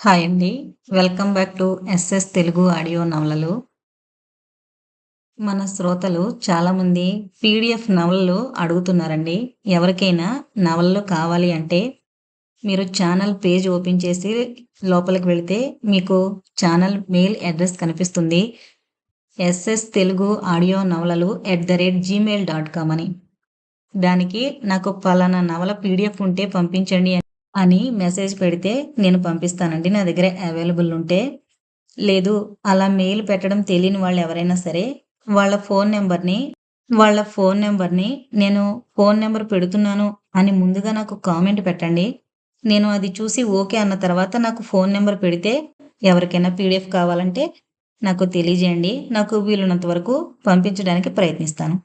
Hi అండి. Welcome back to SS Telugu audio నవలలు. మన శ్రోతలు చాలామంది పీడిఎఫ్ నవలలు అడుగుతున్నారండి. ఎవరికైనా నవలలు కావాలి అంటే మీరు ఛానల్ పేజ్ ఓపెన్ చేసి లోపలికి వెళితే మీకు ఛానల్ మెయిల్ అడ్రస్ కనిపిస్తుంది. ఎస్ఎస్ తెలుగు ఆడియో నవలలు @gmail.com అని. దానికి నాకు పలానా నవల పీడిఎఫ్ ఉంటే పంపించండి అని మెసేజ్ పెడితే నేను పంపిస్తానండి, నా దగ్గర అవైలబుల్ ఉంటే. లేదు, అలా మెయిల్ పెట్టడం తెలియని వాళ్ళు ఎవరైనా సరే వాళ్ళ ఫోన్ నెంబర్ని నేను ఫోన్ నెంబర్ పెడుతున్నాను అని ముందుగా నాకు కామెంట్ పెట్టండి. నేను అది చూసి ఓకే అన్న తర్వాత నాకు ఫోన్ నెంబర్ పెడితే ఎవరికైనా పీడిఎఫ్ కావాలంటే నాకు తెలియజేయండి. నాకు వీలున్నంత వరకు పంపించడానికి ప్రయత్నిస్తాను.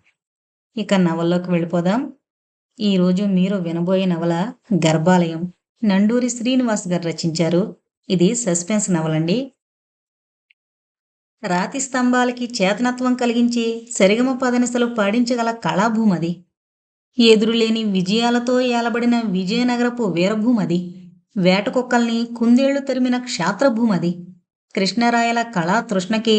ఇక నవల్లోకి వెళ్ళిపోదాం. ఈరోజు మీరు వినబోయే నవల గర్భాలయం. నండూరి శ్రీనివాస్ గారు రచించారు. ఇది సస్పెన్స్ నవలండి. రాతి స్తంభాలకి చేతనత్వం కలిగించి సరిగమ పదనిసలు పాడించగల కళాభూమది. ఎదురులేని విజయాలతో ఏలబడిన విజయనగరపు వీరభూమది. వేటకుక్కల్ని కుందేళ్లు తరిమిన క్షాత్రభూమది. కృష్ణరాయల కళా తృష్ణకి,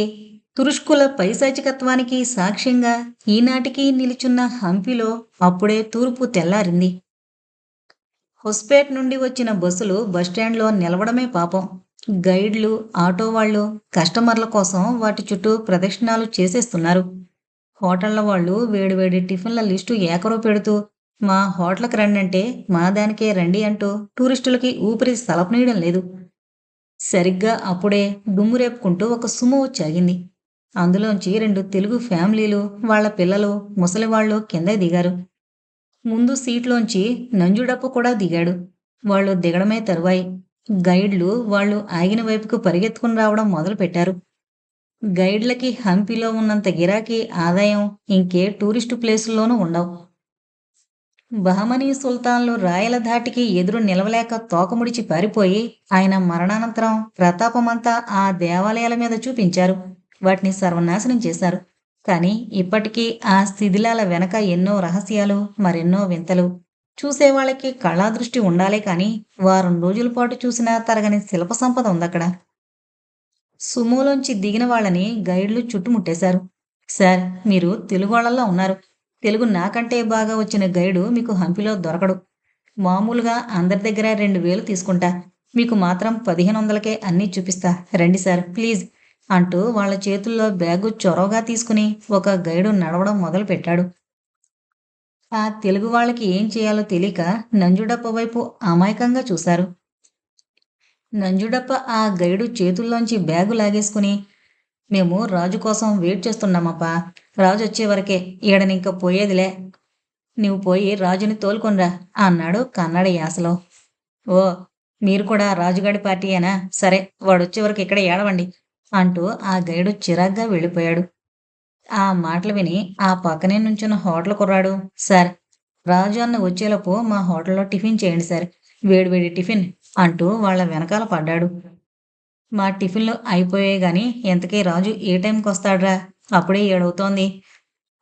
తురుష్కుల పైశాచికత్వానికి సాక్ష్యంగా ఈనాటికి నిలుచున్న హంపిలో అప్పుడే తూర్పు తెల్లారింది. హొస్పేట్ నుండి వచ్చిన బస్సులు బస్టాండ్లో నిలవడమే పాపం. గైడ్లు, ఆటో వాళ్ళు కస్టమర్ల కోసం వాటి చుట్టూ ప్రదక్షిణాలు చేసేస్తున్నారు. హోటళ్ల వాళ్ళు వేడివేడి టిఫిన్ల లిస్టు ఏకరో పెడుతూ మా హోటల్కి రండి అంటే మా దానికే రండి అంటూ టూరిస్టులకి ఊపిరి సలపనీయడం లేదు. సరిగ్గా అప్పుడే దుమ్ము రేపుకుంటూ ఒక సుమో వచ్చాగింది. అందులోంచి 2 తెలుగు ఫ్యామిలీలు, వాళ్ళ పిల్లలు, ముసలివాళ్ళు కింద దిగారు. ముందు సీట్లోంచి నంజుడప్ప కూడా దిగాడు. వాళ్ళు దిగడమే తరువాయి గైడ్లు వాళ్ళు ఆగిన వైపుకు పరిగెత్తుకుని రావడం మొదలుపెట్టారు. గైడ్లకి హంపిలో ఉన్నంత గిరాకీ ఆదాయం ఇంకే టూరిస్టు ప్లేసుల్లోనూ ఉండవు. బహమనీ సుల్తాన్లు రాయల ధాటికి ఎదురు నిలవలేక తోకముడిచి పారిపోయి ఆయన మరణానంతరం ప్రతాపమంతా ఆ దేవాలయాల మీద చూపించారు. వాటిని సర్వనాశనం చేశారు. కానీ ఇప్పటికీ ఆ శిథిలాల వెనక ఎన్నో రహస్యాలు, మరెన్నో వింతలు. చూసేవాళ్ళకి కళాదృష్టి ఉండాలే కానీ వారం రోజుల పాటు చూసినా తరగని శిల్ప సంపద ఉందక్కడ. సుమోలోంచి దిగిన వాళ్ళని గైడ్లు చుట్టుముట్టేశారు. సార్, మీరు తెలుగు వాళ్ళల్లో ఉన్నారు. తెలుగు నాకంటే బాగా వచ్చిన గైడు మీకు హంపిలో దొరకడు. మామూలుగా అందరి దగ్గర 2000 తీసుకుంటా. మీకు మాత్రం 1500కే అన్నీ చూపిస్తా. రండి సార్ ప్లీజ్ అంటూ వాళ్ళ చేతుల్లో బ్యాగు చొరవగా తీసుకుని ఒక గైడు నడవడం మొదలుపెట్టాడు. ఆ తెలుగు వాళ్ళకి ఏం చేయాలో తెలియక నంజుడప్ప వైపు అమాయకంగా చూశారు. నంజుడప్ప ఆ గైడు చేతుల్లోంచి బ్యాగు లాగేసుకుని, మేము రాజు కోసం వెయిట్ చేస్తున్నామప్పా. రాజు వచ్చేవరకే ఈడనింక పోయేదిలే. నువ్వు పోయి రాజుని తోలుకొనిరా అన్నాడు కన్నడ యాసలో. ఓ, మీరు కూడా రాజుగాడి పార్టీయేనా? సరే, వాడొచ్చే వరకు ఇక్కడే ఏడవండి అంటూ ఆ గైడు చిరాగ్గా వెళ్ళిపోయాడు. ఆ మాటలు విని ఆ పక్కనే నుంచున్న హోటల్ కుర్రాడు, సార్, రాజు అన్న వచ్చేలోపు మా హోటల్లో టిఫిన్ చేయండి సార్, వేడివేడి టిఫిన్ అంటూ వాళ్ళ వెనకాల పడ్డాడు. మా టిఫిన్లు అయిపోయాయి గాని ఎంతకీ రాజు ఏ టైంకి వస్తాడ్రా? అప్పుడే 7 అవుతోంది.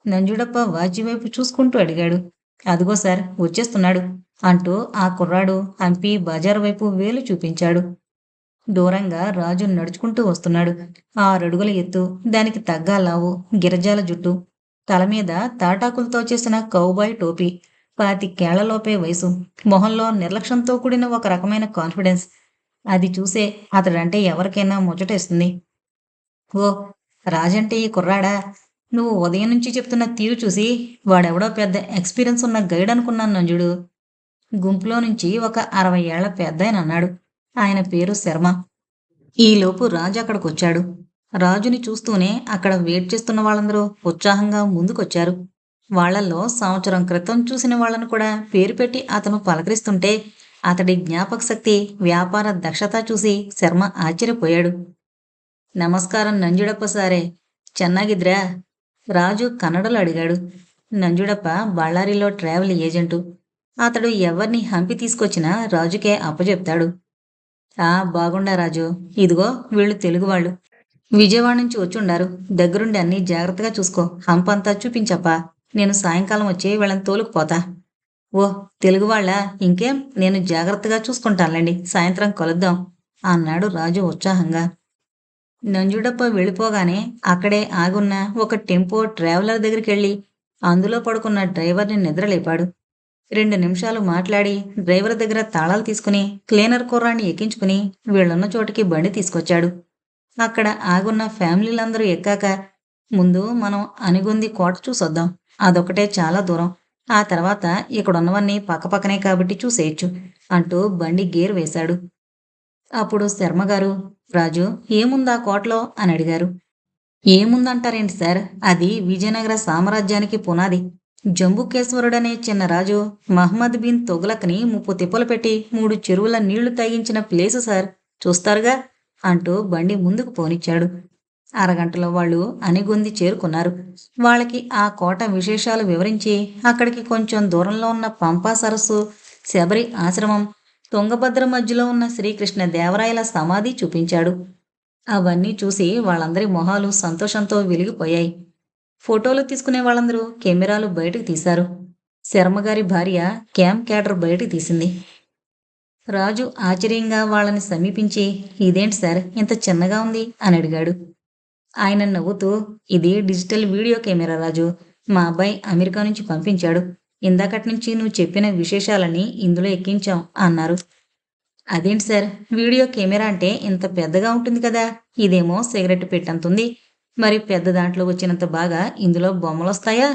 నంజుడప్ప వాచి వైపు చూసుకుంటూ అడిగాడు. అదిగో సార్ వచ్చేస్తున్నాడు అంటూ ఆ కుర్రాడు హంపి బజారు వైపు వేలు చూపించాడు. దూరంగా రాజు నడుచుకుంటూ వస్తున్నాడు. 6 అడుగుల ఎత్తు, దానికి తగ్గ లావు, గిరజాల జుట్టు, తలమీద తాటాకులతో చేసిన కౌబాయ్ టోపీ, 25 వయసు, మొహంలో నిర్లక్ష్యంతో కూడిన ఒక రకమైన కాన్ఫిడెన్స్. అది చూసే అతడంటే ఎవరికైనా ముచ్చటేస్తుంది. ఓ, రాజంటే ఈ కుర్రాడా? నువ్వు ఉదయం నుంచి చెప్తున్న తీరు చూసి వాడెవడో పెద్ద ఎక్స్పీరియన్స్ ఉన్న గైడ్ అనుకున్నాను నంజుడు. గుంపులో నుంచి ఒక 60 ఏళ్ల పెద్దాయన అన్నాడు. ఆయన పేరు శర్మ. ఈలోపు రాజు అక్కడికొచ్చాడు. రాజుని చూస్తూనే అక్కడ వెయిట్ చేస్తున్న వాళ్ళందరూ ఉత్సాహంగా ముందుకొచ్చారు. వాళ్లల్లో సంవత్సరం క్రితం చూసిన వాళ్ళను కూడా పేరు పెట్టి అతను పలకరిస్తుంటే అతడి జ్ఞాపక శక్తి, వ్యాపార దక్షత చూసి శర్మ ఆశ్చర్యపోయాడు. నమస్కారం నంజుడప్ప సారే, చెన్నాగిద్రా? రాజు కన్నడలో అడిగాడు. నంజుడప్ప బళ్ళారిలో ట్రావెల్ ఏజెంటు. అతడు ఎవర్ని హంపి తీసుకొచ్చినా రాజుకే అప్పచెప్తాడు. బాగుండా రాజు, ఇదిగో వీళ్ళు తెలుగువాళ్ళు. విజయవాడ నుంచి వచ్చుండారు. దగ్గరుండి అన్నీ జాగ్రత్తగా చూసుకో. హంపంతా చూపించప్పా. నేను సాయంకాలం వచ్చి వీళ్ళని తోలుకుపోతా. ఓ, తెలుగువాళ్ళ? ఇంకేం, నేను జాగ్రత్తగా చూసుకుంటానులేండి. సాయంత్రం కలుద్దాం అన్నాడు రాజు ఉత్సాహంగా. నంజుడప్ప వెళ్ళిపోగానే అక్కడే ఆగున్న ఒక టెంపో ట్రావెలర్ దగ్గరికెళ్ళి అందులో పడుకున్న డ్రైవర్ని నిద్రలేపాడు. 2 నిమిషాలు మాట్లాడి డ్రైవర్ దగ్గర తాళాలు తీసుకుని క్లీనర్ కుర్రాన్ని ఎక్కించుకుని వీళ్ళున్న చోటికి బండి తీసుకొచ్చాడు. అక్కడ ఆగున్న ఫ్యామిలీలందరూ ఎక్కాక, ముందు మనం అనిగొంది కోట చూసొద్దాం. అదొక్కటే చాలా దూరం. ఆ తర్వాత ఇక్కడున్నవన్నీ పక్కపక్కనే కాబట్టి చూసేయచ్చు అంటూ బండి గేర్ వేశాడు. అప్పుడు శర్మగారు, రాజు, ఏముందా కోటలో అని అడిగారు. ఏముందంటారేంటి సార్, అది విజయనగర సామ్రాజ్యానికి పునాది. జంబుకేశ్వరుడనే చిన్న రాజు మహ్మద్ బిన్ తొగ్లక్ని ముప్పు తిప్పలు పెట్టి 3 చెరువుల నీళ్లు తాగించిన ప్లేసు సార్, చూస్తారుగా అంటూ బండి ముందుకు పోనిచ్చాడు. అరగంటలో వాళ్ళు అనిగొంది చేరుకున్నారు. వాళ్ళకి ఆ కోట విశేషాలు వివరించి అక్కడికి కొంచెం దూరంలో ఉన్న పంపా సరస్సు, శబరి ఆశ్రమం, తుంగభద్ర మధ్యలో ఉన్న శ్రీకృష్ణ దేవరాయల సమాధి చూపించాడు. అవన్నీ చూసి వాళ్ళందరి మొహాలు సంతోషంతో వెలిగిపోయాయి. ఫోటోలు తీసుకునే వాళ్ళందరూ కెమెరాలు బయటకు తీశారు. శర్మగారి భార్య క్యామ్ క్యాటర్ బయటకు తీసింది. రాజు ఆశ్చర్యంగా వాళ్ళని సమీపించి, ఇదేంటి సార్ ఇంత చిన్నగా ఉంది అని అడిగాడు. ఆయన నవ్వుతూ, ఇది డిజిటల్ వీడియో కెమెరా రాజు. మా అబ్బాయి అమెరికా నుంచి పంపించాడు. ఇందాకటి నుంచి నువ్వు చెప్పిన విశేషాలన్నీ ఇందులో ఎక్కించాం అన్నారు. అదేంటి సార్, వీడియో కెమెరా అంటే ఇంత పెద్దగా ఉంటుంది కదా, ఇదేమో సిగరెట్ పెట్టంతుంది. మరి పెద్ద దాంట్లో వచ్చినంత బాగా ఇందులో బొమ్మలొస్తాయా?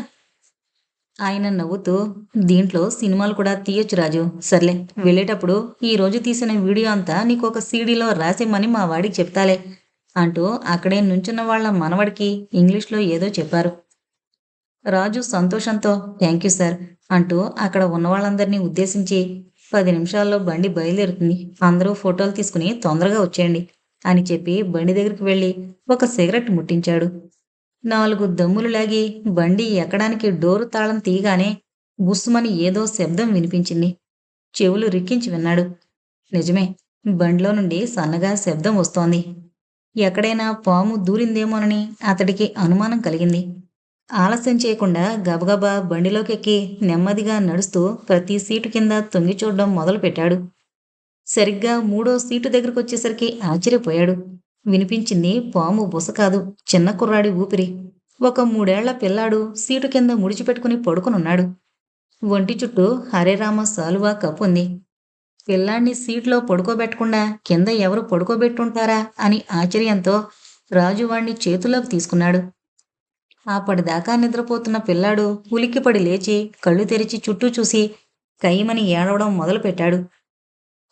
ఆయన నవ్వుతూ, దీంట్లో సినిమాలు కూడా తీయొచ్చు రాజు. సర్లే, వెళ్ళేటప్పుడు ఈ రోజు తీసిన వీడియో అంతా నీకు ఒక సీడీలో రాసిమ్మని మా వాడికి చెప్తాలే అంటూ అక్కడే నుంచున్న వాళ్ళ మనవడికి ఇంగ్లీష్లో ఏదో చెప్పారు. రాజు సంతోషంతో థ్యాంక్ యూ సార్ అంటూ అక్కడ ఉన్న వాళ్ళందరినీ ఉద్దేశించి, 10 నిమిషాల్లో బండి బయలుదేరుతుంది. అందరూ ఫోటోలు తీసుకుని తొందరగా వచ్చేయండి అని చెప్పి బండి దగ్గరికి వెళ్ళి ఒక సిగరెట్ ముట్టించాడు. 4 దమ్ములు లాగి బండి ఎక్కడానికి డోరు తాళం తీయగానే బుస్సుమని ఏదో శబ్దం వినిపించింది. చెవులు రిక్కించి విన్నాడు. నిజమే, బండిలో నుండి సన్నగా శబ్దం వస్తోంది. ఎక్కడైనా పాము దూరిందేమోనని అతడికి అనుమానం కలిగింది. ఆలస్యం చేయకుండా గబగబా బండిలోకెక్కి నెమ్మదిగా నడుస్తూ ప్రతి సీటు కింద తొంగి చూడడం మొదలుపెట్టాడు. సరిగ్గా 3వ సీటు దగ్గరకొచ్చేసరికి ఆశ్చర్యపోయాడు. వినిపించింది పాము బుస కాదు, చిన్న కుర్రాడి ఊపిరి. ఒక 3 ఏళ్ల పిల్లాడు సీటు కింద ముడిచిపెట్టుకుని పడుకునున్నాడు. ఒంటి చుట్టూ హరేరామ సాలువా కప్పుంది. పిల్లాన్ని సీట్లో పడుకోబెట్టకుండా కింద ఎవరు పడుకోబెట్టుంటారా అని ఆశ్చర్యంతో రాజు వాణ్ణి చేతుల్లోకి తీసుకున్నాడు. అప్పటిదాకా నిద్రపోతున్న పిల్లాడు ఉలిక్కిపడి లేచి కళ్ళు తెరిచి చుట్టూ చూసి కయ్యమని ఏడవడం మొదలుపెట్టాడు.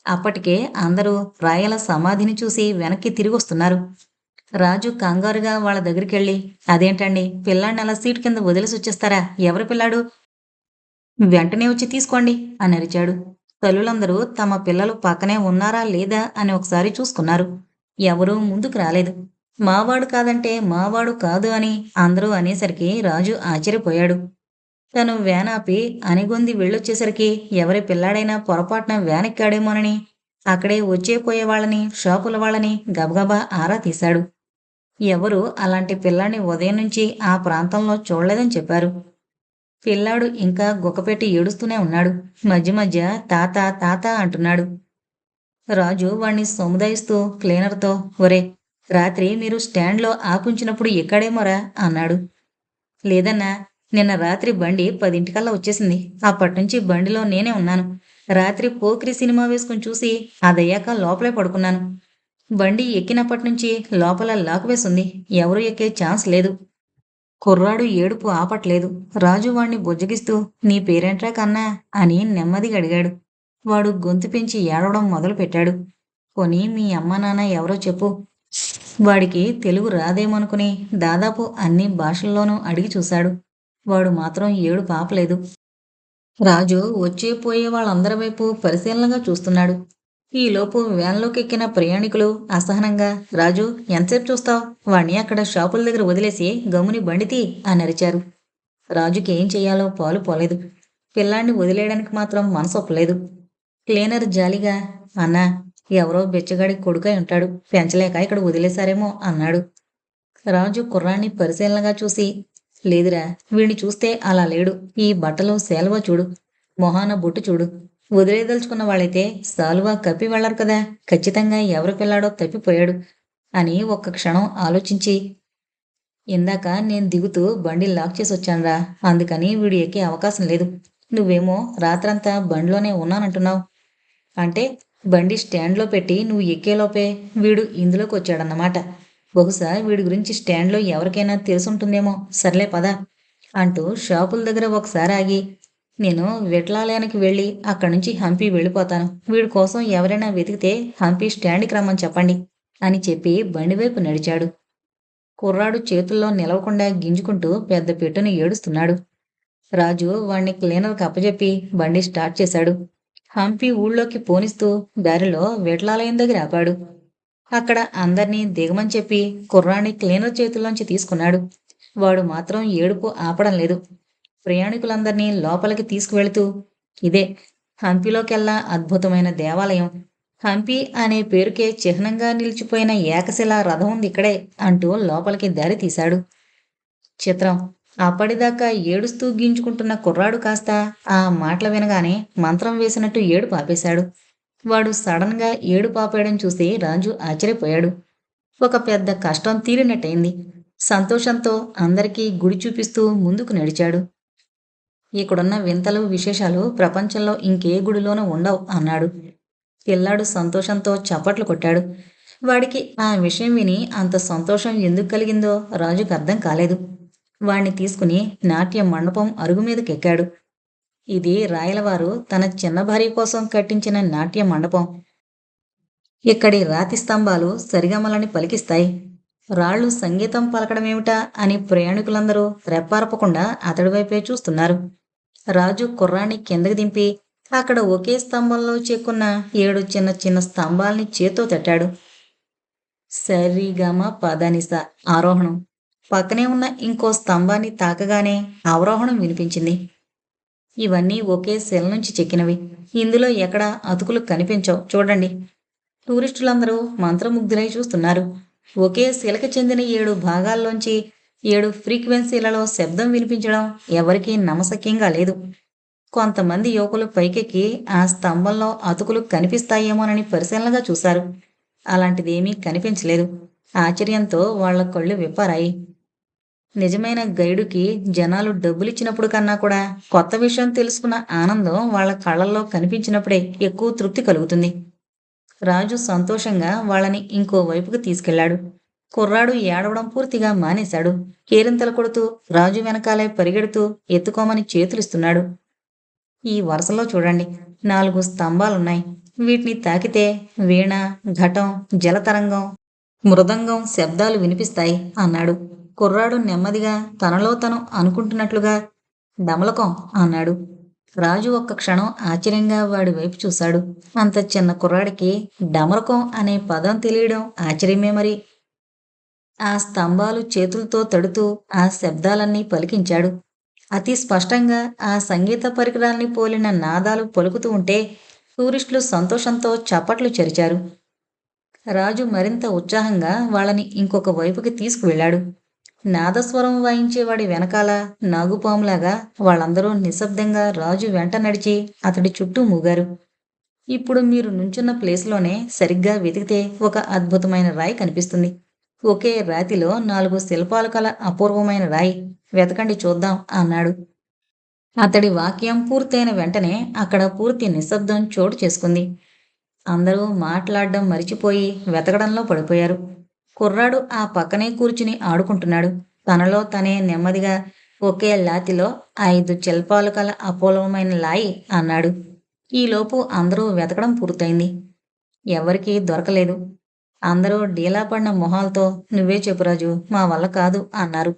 అప్పటికే అందరూ రాయల సమాధిని చూసి వెనక్కి తిరిగొస్తున్నారు. రాజు కంగారుగా వాళ్ళ దగ్గరికెళ్ళి, అదేంటండి, పిల్లాడిని అలా సీటు కింద వదిలేసి వచ్చేస్తారా? ఎవరు పిల్లాడు? వెంటనే వచ్చి తీసుకోండి అని అరిచాడు. తల్లులందరూ తమ పిల్లలు పక్కనే ఉన్నారా లేదా అని ఒకసారి చూసుకున్నారు. ఎవరూ ముందుకు రాలేదు. మావాడు కాదంటే మావాడు కాదు అని అందరూ అనేసరికి రాజు ఆశ్చర్యపోయాడు. తను వ్యాన్ ఆపి అనిగొంది వెళ్ళొచ్చేసరికి ఎవరి పిల్లాడైనా పొరపాటున వ్యానెక్కాడేమోనని అక్కడే వచ్చేపోయే వాళ్ళని, షాపుల వాళ్ళని గబగబా ఆరా తీశాడు. ఎవరూ అలాంటి పిల్లాడిని ఉదయం నుంచి ఆ ప్రాంతంలో చూడలేదని చెప్పారు. పిల్లాడు ఇంకా గుక్కపెట్టి ఏడుస్తూనే ఉన్నాడు. మధ్య మధ్య తాత తాత అంటున్నాడు. రాజు వాణ్ణి సముదాయిస్తూ క్లీనర్తో, ఒరే, రాత్రి మీరు స్టాండ్లో ఆపుంచినప్పుడు ఎక్కడేమోరా అన్నాడు. లేదన్నా, నిన్న రాత్రి బండి 10 వచ్చేసింది. అప్పటినుంచి బండిలో నేనే ఉన్నాను. రాత్రి పోకిరి సినిమా వేసుకుని చూసి అదయ్యాక లోపలే పడుకున్నాను. బండి ఎక్కినప్పటినుంచి లోపల లాక్ వేసుంది. ఎవరూ ఎక్కే ఛాన్స్ లేదు. కుర్రాడు ఏడుపు ఆపట్లేదు. రాజు వాణ్ణి బుజ్జగిస్తూ, నీ పేరేంట్రా కన్నా అని నెమ్మదిగా అడిగాడు. వాడు గొంతు పెంచి ఏడవడం మొదలుపెట్టాడు. పోనీ మీ అమ్మ నాన్న ఎవరో చెప్పు. వాడికి తెలుగు రాదేమనుకుని దాదాపు అన్ని భాషల్లోనూ అడిగి చూశాడు. వాడు మాత్రం ఏడుపు ఆపలేదు. రాజు వచ్చే పోయే వాళ్ళందరి వైపు పరిశీలనగా చూస్తున్నాడు. ఈలోపు వ్యాన్లోకి ఎక్కిన ప్రయాణికులు అసహనంగా, రాజు, ఎంతసేపు చూస్తావు? వాణ్ణి అక్కడ షాపుల దగ్గర వదిలేసి గమ్ముని బండితీ అని అరిచారు. రాజుకి ఏం చెయ్యాలో పాలు పోలేదు. పిల్లాన్ని వదిలేయడానికి మాత్రం మనసొప్పలేదు. క్లీనర్ జాలిగా, అన్నా, ఎవరో బెచ్చగాడి కొడుకై ఉంటాడు, పెంచలేక ఇక్కడ వదిలేశారేమో అన్నాడు. రాజు కుర్రాన్ని పరిశీలనగా చూసి, లేదురా, వీణ్ణి చూస్తే అలా లేడు. ఈ బట్టలు సేలవా చూడు, మొహాన బొట్టు చూడు, వదిలేయదలుచుకున్న వాళ్ళైతే సాలువా కప్పి వెళ్లరు కదా. ఖచ్చితంగా ఎవరి పిల్లాడో తప్పిపోయాడు అని ఒక్క క్షణం ఆలోచించి, ఇందాక నేను దిగుతూ బండి లాక్ చేసి వచ్చానురా. అందుకని వీడు ఎక్కే అవకాశం లేదు. నువ్వేమో రాత్రంతా బండిలోనే ఉన్నానంటున్నావు. అంటే బండి స్టాండ్లో పెట్టి నువ్వు ఎక్కేలోపే వీడు ఇందులోకి వచ్చాడన్నమాట. బహుశా వీడి గురించి స్టాండ్లో ఎవరికైనా తెలుసుంటుందేమో. సర్లే పద అంటూ షాపుల దగ్గర ఒకసారి ఆగి, నేను విట్లాలయానికి వెళ్ళి అక్కడి నుంచి హంపి వెళ్ళిపోతాను. వీడి కోసం ఎవరైనా వెతికితే హంపి స్టాండ్కి రమ్మని చెప్పండి అని చెప్పి బండివైపు నడిచాడు. కుర్రాడు చేతుల్లో నిలవకుండా గింజుకుంటూ పెద్ద పెట్టుని ఏడుస్తున్నాడు. రాజు వాణ్ణి క్లీనర్కి అప్పజెప్పి బండి స్టార్ట్ చేశాడు. హంపి ఊళ్ళోకి పోనిస్తూ దారిలో విట్లాలయం దగ్గర ఆపాడు. అక్కడ అందర్నీ దిగమని చెప్పి కుర్రాన్ని క్లీనర్ చేతుల్లోంచి తీసుకున్నాడు. వాడు మాత్రం ఏడుపు ఆపడం లేదు. ప్రయాణికులందర్నీ లోపలికి తీసుకువెళుతూ, ఇదే హంపిలోకెల్లా అద్భుతమైన దేవాలయం. హంపి అనే పేరుకే చిహ్నంగా నిలిచిపోయిన ఏకశిలా రథం ఉంది ఇక్కడే అంటూ లోపలికి దారి తీశాడు. చిత్రం. అప్పటిదాకా ఏడుస్తూ గింజుకుంటున్న కుర్రాడు కాస్త ఆ మాటలు వినగానే మంత్రం వేసినట్టు ఏడుపు ఆపేశాడు. వాడు సడన్ గా ఏడుపు ఆపేయడం చూసి రాజు ఆశ్చర్యపోయాడు. ఒక పెద్ద కష్టం తీరినట్టయింది. సంతోషంతో అందరికీ గుడి చూపిస్తూ ముందుకు నడిచాడు. ఇక్కడున్న వింతలు విశేషాలు ప్రపంచంలో ఇంకే గుడిలోనూ ఉండవు అన్నాడు. పిల్లాడు సంతోషంతో చప్పట్లు కొట్టాడు. వాడికి ఆ విషయం విని అంత సంతోషం ఎందుకు కలిగిందో రాజుకు అర్థం కాలేదు. వాణ్ణి తీసుకుని నాట్య మండపం అరుగు మీదకెక్కాడు. ఇది రాయలవారు తన చిన్న భార్య కోసం కట్టించిన నాట్య మండపం. ఇక్కడి రాతి స్తంభాలు సరిగమలని పలికిస్తాయి. రాళ్ళు సంగీతం పలకడమేమిటా అని ప్రయాణికులందరూ రెప్పారపకుండా అతడి వైపే చూస్తున్నారు. రాజు కుర్రాన్ని కిందకి దింపి అక్కడ ఒకే స్తంభంలో చెక్కున్న 7 చిన్న చిన్న స్తంభాల్ని చేత్తో తట్టాడు. సరిగమ పదనిస ఆరోహణం. పక్కనే ఉన్న ఇంకో స్తంభాన్ని తాకగానే అవరోహణం వినిపించింది. ఇవన్నీ ఒకే శిల నుంచి చెక్కినవి. ఇందులో ఎక్కడా అతుకులు కనిపించవు చూడండి. టూరిస్టులందరూ మంత్రముగ్ధులై చూస్తున్నారు. ఒకే శిలకి చెందిన 7 భాగాల్లోంచి 7 ఫ్రీక్వెన్సీలలో శబ్దం వినిపించడం ఎవరికీ నమ్మశక్యంగా లేదు. కొంతమంది యువకులు పైకెక్కి ఆ స్తంభంలో అతుకులు కనిపిస్తాయేమోనని పరిశీలనగా చూశారు. అలాంటిదేమీ కనిపించలేదు. ఆశ్చర్యంతో వాళ్ల కళ్ళు విప్పారాయి. నిజమైన గైడుకి జనాలు డబ్బులిచ్చినప్పుడు కన్నా కూడా కొత్త విషయం తెలుసుకున్న ఆనందం వాళ్ల కళ్ళల్లో కనిపించినప్పుడే ఎక్కువ తృప్తి కలుగుతుంది. రాజు సంతోషంగా వాళ్ళని ఇంకో వైపుకు తీసుకెళ్లాడు. కుర్రాడు ఏడవడం పూర్తిగా మానేశాడు. కేరింతలు కొడుతూ రాజు వెనకాలే పరిగెడుతూ ఎత్తుకోమని చేతులిస్తున్నాడు. ఈ వరుసలో చూడండి 4 స్తంభాలున్నాయి. వీటిని తాకితే వీణ, ఘటం, జలతరంగం, మృదంగం శబ్దాలు వినిపిస్తాయి అన్నాడు. కుర్రాడు నెమ్మదిగా తనలో తను అనుకుంటున్నట్లుగా డమలకం అన్నాడు. రాజు ఒక్క క్షణం ఆశ్చర్యంగా వాడి వైపు చూశాడు. అంత చిన్న కుర్రాడికి డమరకం అనే పదం తెలియడం ఆశ్చర్యమే మరి. ఆ స్తంభాలు చేతులతో తడుతూ ఆ శబ్దాలన్నీ పలికించాడు. అతి స్పష్టంగా ఆ సంగీత పరికరాల్ని పోలిన నాదాలు పలుకుతూ ఉంటే టూరిస్టులు సంతోషంతో చప్పట్లు చరిచారు. రాజు మరింత ఉత్సాహంగా వాళ్ళని ఇంకొక వైపుకి తీసుకువెళ్ళాడు. నాదస్వరం వాయించేవాడి వెనకాల నాగుపాములాగా వాళ్ళందరూ నిశ్శబ్దంగా రాజు వెంట నడిచి అతడి చుట్టూ మూగారు. ఇప్పుడు మీరు నుంచున్న ప్లేస్లోనే సరిగ్గా వెతికితే ఒక అద్భుతమైన రాయి కనిపిస్తుంది. ఒకే రాతిలో 4 శిల్పాలు కల అపూర్వమైన రాయి. వెతకండి చూద్దాం అన్నాడు. అతడి వాక్యం పూర్తయిన వెంటనే అక్కడ పూర్తి నిశ్శబ్దం చోటు చేసుకుంది. అందరూ మాట్లాడడం మరిచిపోయి వెతకడంలో పడిపోయారు. కుర్రాడు ఆ పక్కనే కూర్చుని ఆడుకుంటున్నాడు. తనలో తనే నెమ్మదిగా ఒకే లాతిలో 5 శిల్పాలు కల అపూర్వమైన లాయి అన్నాడు. ఈలోపు అందరూ వెతకడం పూర్తయింది. ఎవరికీ దొరకలేదు. అందరూ డీలా పడిన మొహాలతో నువ్వే చెప్పు రాజు, మా వల్ల కాదు అన్నారు.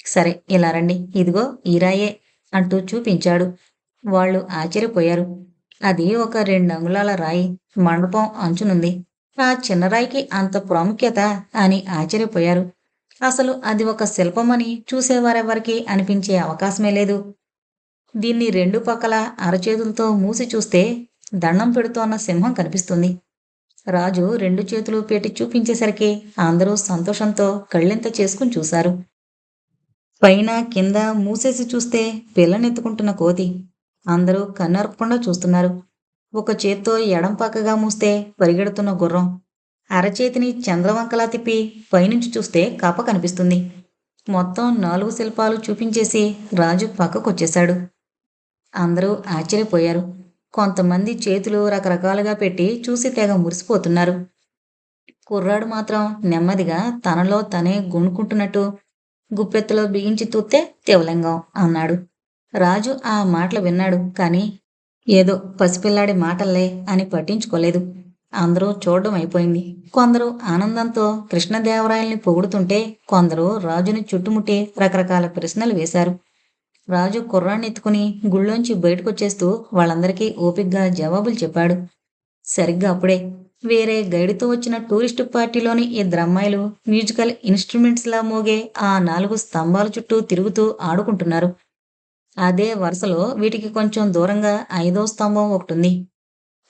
సరే ఇలా రండి, ఇదిగో ఈ రాయే అంటూ చూపించాడు. వాళ్ళు ఆశ్చర్యపోయారు. అది ఒక 2 అంగుళాల రాయి, మండపం అంచునుంది. ఆ చిన్న రాయికి అంత ప్రాముఖ్యత అని ఆశ్చర్యపోయారు. అసలు అది ఒక శిల్పమని చూసేవారెవరికీ అనిపించే అవకాశమే లేదు. దీన్ని 2 పక్కల అరచేతులతో మూసి చూస్తే దండం పెడుతోన్న సింహం కనిపిస్తుంది. రాజు 2 చేతులు పెట్టి చూపించేసరికి అందరూ సంతోషంతో కళ్ళెంత చేసుకుని చూశారు. పైన కింద మూసేసి చూస్తే పిల్లనెత్తుకుంటున్న కోతి. అందరూ కన్నరపకుండా చూస్తున్నారు. ఒక చేత్తో ఎడం పక్కగా మూస్తే పరిగెడుతున్న గుర్రం, అరచేతిని చంద్రవంకలా తిప్పి పైనుంచి చూస్తే కప్ప కనిపిస్తుంది. మొత్తం 4 శిల్పాలు చూపించేసి రాజు పక్కకొచ్చేశాడు. అందరూ ఆశ్చర్యపోయారు. కొంతమంది చేతులు రకరకాలుగా పెట్టి చూసి తెగ మురిసిపోతున్నారు. కుర్రాడు మాత్రం నెమ్మదిగా తనలో తనే గుణుకుంటున్నట్టు గుప్పెత్తలో బిగించి తూత్తే శివలింగం అన్నాడు. రాజు ఆ మాటలు విన్నాడు, కాని ఏదో పసిపిల్లాడి మాటల్లే అని పట్టించుకోలేదు. అందరూ చూడడం అయిపోయింది. కొందరు ఆనందంతో కృష్ణదేవరాయల్ని పొగుడుతుంటే, కొందరు రాజుని చుట్టుముట్టి రకరకాల ప్రశ్నలు వేశారు. రాజు కుర్రాన్ని ఎత్తుకుని గుళ్ళోంచి బయటకొచ్చేస్తూ వాళ్ళందరికీ ఓపిగ్గా జవాబులు చెప్పాడు. సరిగ్గా అప్పుడే వేరే గైడుతో వచ్చిన టూరిస్టు పార్టీలోని ఇద్దరమ్మాయిలు మ్యూజికల్ ఇన్‌స్ట్రుమెంట్స్‌లా మోగే ఆ 4 స్తంభాల చుట్టూ తిరుగుతూ ఆడుకుంటున్నారు. అదే వరుసలో వీటికి కొంచెం దూరంగా ఐదో స్తంభం ఒకటుంది.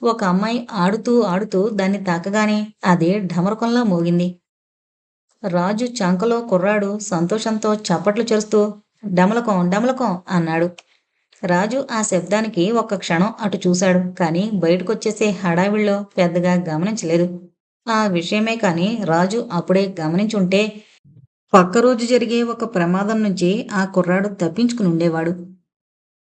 ఒక అమ్మాయి ఆడుతూ ఆడుతూ దాన్ని తాకగానే అదే ఢమరుకంలా మోగింది. రాజు చంకలో కుర్రాడు సంతోషంతో చప్పట్లు చేస్తూ డమలకం డమలకం అన్నాడు. రాజు ఆ శబ్దానికి ఒక్క క్షణం అటు చూశాడు, కానీ బయటకొచ్చేసే హడావిడిలో పెద్దగా గమనించలేదు. ఆ విషయమే కాని రాజు అప్పుడే గమనించుంటే పక్క రోజు జరిగే ఒక ప్రమాదం నుంచి ఆ కుర్రాడు తప్పించుకుని ఉండేవాడు.